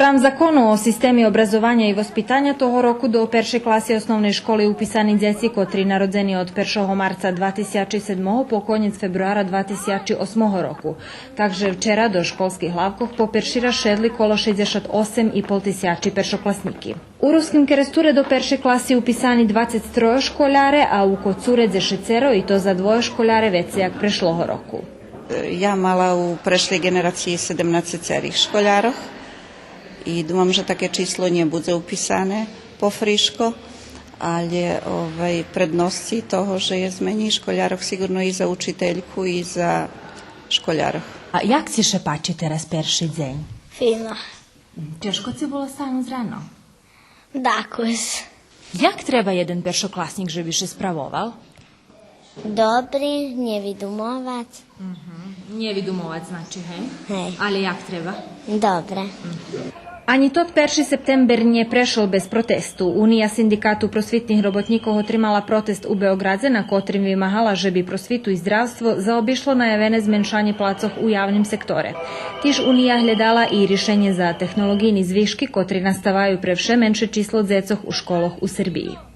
Спрям закону о системи образовanja i vaspitanja того року до першої класи основної школи уписані діти, котрі народжені від 1 марca 2007 по кінець февруара 2008 року. Takže včera do školských hlavkoch po Peršira šedli kolo 68,5 тисячі першокласники. У Русским Керестуре до першої класи уписані 23 škoляре, а у Коцуредзе 6 i to za 2 škoляре veci jak prešloho roku. Ja mala u prešlej generácii 17 škoľárov i dúfam, že také číslo nebude upísané po friško, ale prednosti toho, že je zmení škoľárov sigurno i za učiteľku i za škoľárov. A jak si še páči teraz perší deň? Fino. Ťažko ci bolo stánuť ráno? Dakus. Jak treba jeden peršoklasnik, že by še spravoval? Dobrý, nevydumovať. Nevydumovať znači, hej? Hej. Ale jak treba? Dobre. Ani tot 1. september nie prešol bez protestu. Unija sindikatu prosvitnih robotníkov otrimala protest u Beogradze, na kotrim vymahala, že by prosvitu i zdravstvo zaobišlo najavene zmenšanje placoh u javnim sektore. Tiž Unija hľadala i rješenje za tehnologijni zviški, kotri nastavaju pre vše menše číslo dzecoh u školoh u Srbiji.